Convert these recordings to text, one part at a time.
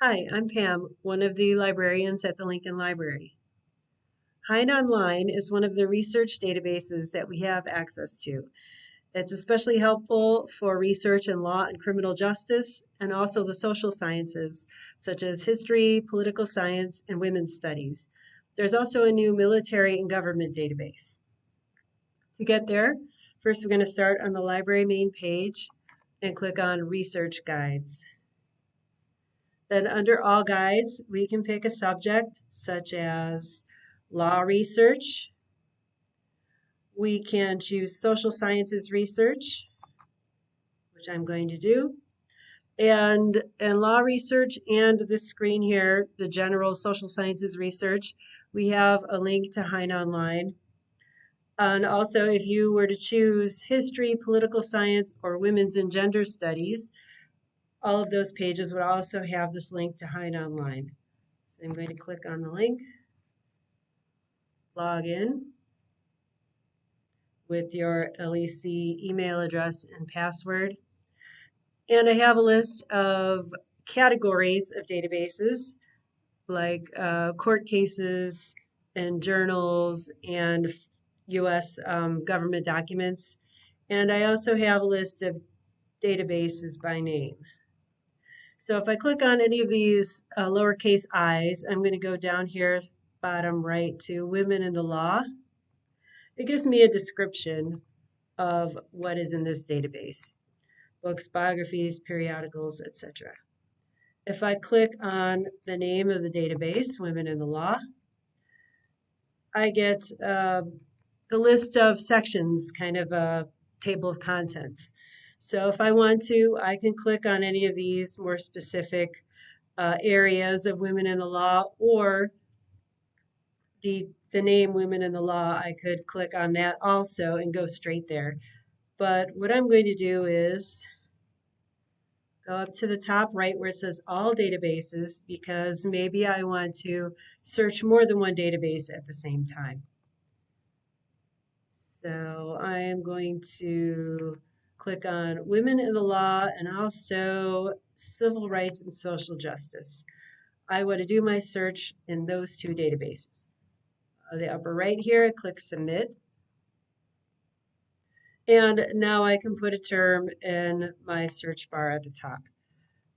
Hi, I'm Pam, one of the librarians at the Lincoln Library. HeinOnline is one of the research databases that we have access to. It's especially helpful for research in law and criminal justice, and also the social sciences, such as history, political science, and women's studies. There's also a new military and government database. To get there, first we're going to start on the library main page and click on Research Guides. Then under All Guides, we can pick a subject such as law research. We can choose social sciences research, which I'm going to do. And in law research and this screen here, the general social sciences research, we have a link to HeinOnline. And also, if you were to choose history, political science, or women's and gender studies, all of those pages would also have this link to HeinOnline. So I'm going to click on the link, log in with your LEC email address and password. And I have a list of categories of databases like court cases and journals and US government documents. And I also have a list of databases by name. So if I click on any of these lowercase i's, I'm going to go down here, bottom right, to Women in the Law. It gives me a description of what is in this database: books, biographies, periodicals, etc. If I click on the name of the database, Women in the Law, I get the list of sections, kind of a table of contents. So if I want to, I can click on any of these more specific areas of women in the law, or the name Women in the Law, I could click on that also and go straight there. But what I'm going to do is go up to the top right where it says All Databases, because maybe I want to search more than one database at the same time. So I am going to click on Women in the Law and also Civil Rights and Social Justice. I want to do my search in those two databases. The upper right here, I click Submit. And now I can put a term in my search bar at the top.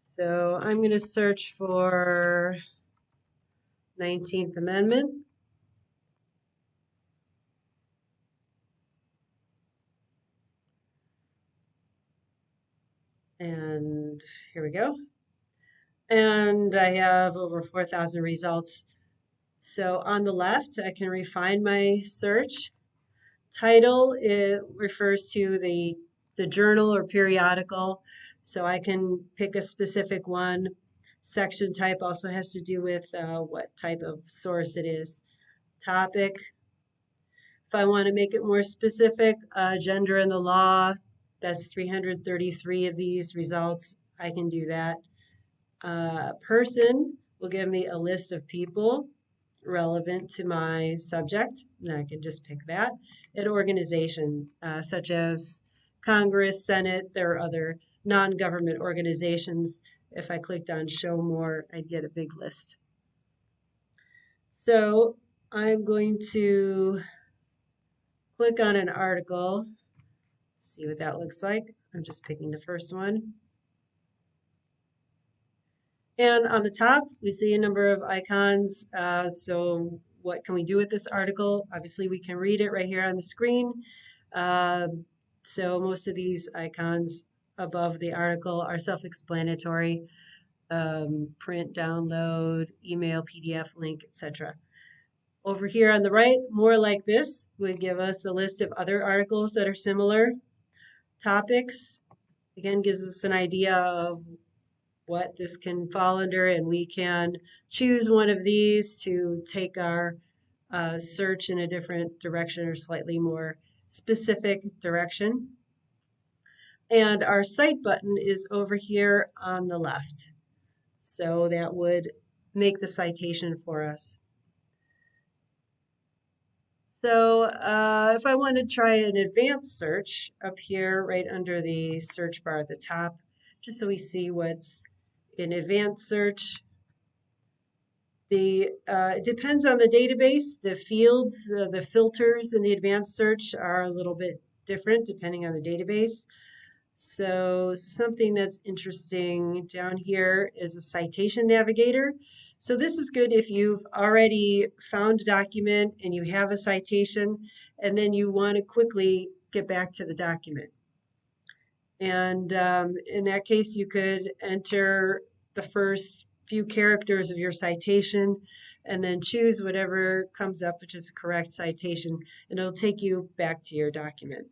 So I'm going to search for 19th Amendment. And here we go. And I have over 4,000 results. So on the left, I can refine my search. Title, it refers to the journal or periodical. So I can pick a specific one. Section type also has to do with what type of source it is. Topic, if I want to make it more specific, gender in the law, that's 333 of these results. I can do that. Person will give me a list of people relevant to my subject, and I can just pick that. An organization, such as Congress, Senate, there are other non-government organizations. If I clicked on Show More, I'd get a big list. So I'm going to click on an article, see what that looks like. I'm just picking the first one. And on the top, we see a number of icons. So what can we do with this article? Obviously, we can read it right here on the screen. So most of these icons above the article are self-explanatory. Print, download, email, PDF, link, etc. Over here on the right, More Like This would give us a list of other articles that are similar. Topics, again, gives us an idea of what this can fall under, and we can choose one of these to take our search in a different direction or slightly more specific direction. And our Cite button is over here on the left. So that would make the citation for us. So if I want to try an advanced search up here right under the search bar at the top, just so we see what's in advanced search, It depends on the database. The fields, the filters in the advanced search are a little bit different depending on the database. So something that's interesting down here is a citation navigator. So this is good if you've already found a document and you have a citation, and then you want to quickly get back to the document. And in that case, you could enter the first few characters of your citation and then choose whatever comes up, which is the correct citation, and it'll take you back to your document.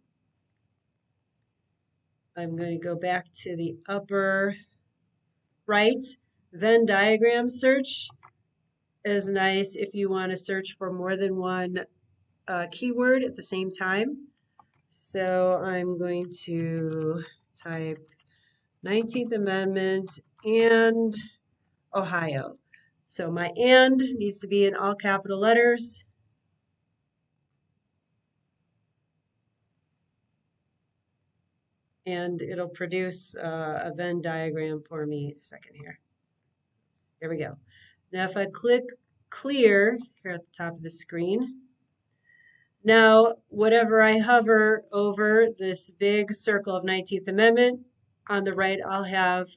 I'm going to go back to the upper right. Venn diagram search is nice if you want to search for more than one keyword at the same time. So I'm going to type 19th Amendment and Ohio. So my "and" needs to be in all capital letters. And it'll produce a Venn diagram for me. A second here. There we go. Now if I click clear here at the top of the screen, now whatever I hover over this big circle of 19th Amendment, on the right I'll have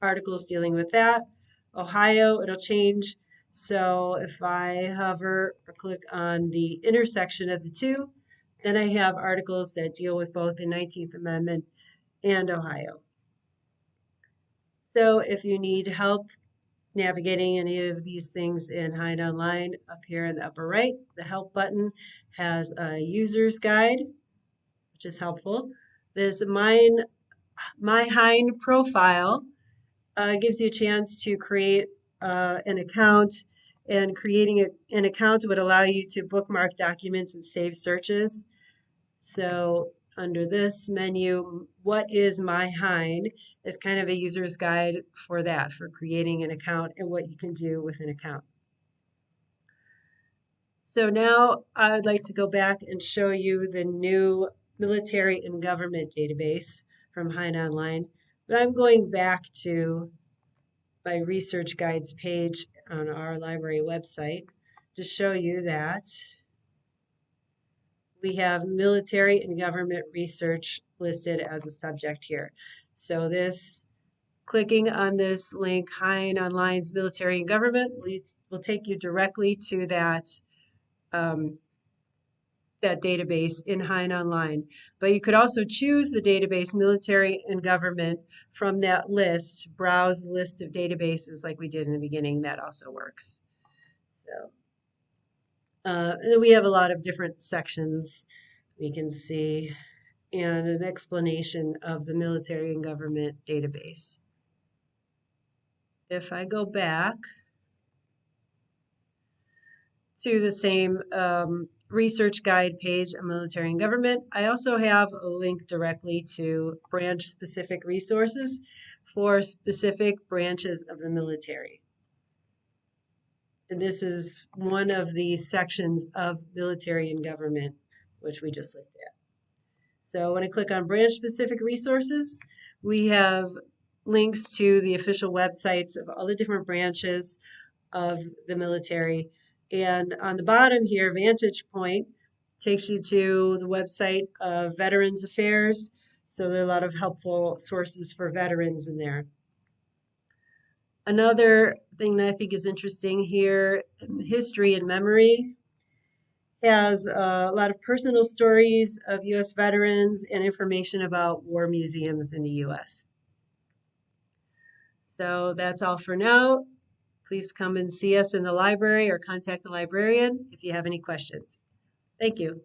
articles dealing with that. Ohio, it'll change. So if I hover or click on the intersection of the two, then I have articles that deal with both the 19th Amendment and Ohio. So if you need help navigating any of these things in HeinOnline, up here in the upper right, the help button has a user's guide, which is helpful. This My Hein profile gives you a chance to create an account, and creating an account would allow you to bookmark documents and save searches. So under this menu, what is My Hein is kind of a user's guide for that, for creating an account and what you can do with an account. So now I'd like to go back and show you the new military and government database from HeinOnline, but I'm going back to my research guides page on our library website to show you that we have military and government research listed as a subject here. So clicking on this link, HeinOnline's Military and Government, will take you directly to that database in HeinOnline. But you could also choose the database Military and Government from that list, browse list of databases like we did in the beginning. That also works. So we have a lot of different sections we can see and an explanation of the Military and Government database. If I go back to the same research guide page on military and government, I also have a link directly to branch-specific resources for specific branches of the military. And this is one of the sections of military and government, which we just looked at. So when I click on branch-specific resources, we have links to the official websites of all the different branches of the military. And on the bottom here, Vantage Point takes you to the website of Veterans Affairs. So there are a lot of helpful sources for veterans in there. Another thing that I think is interesting here, History and Memory, has a lot of personal stories of U.S. veterans and information about war museums in the U.S. So that's all for now. Please come and see us in the library or contact the librarian if you have any questions. Thank you.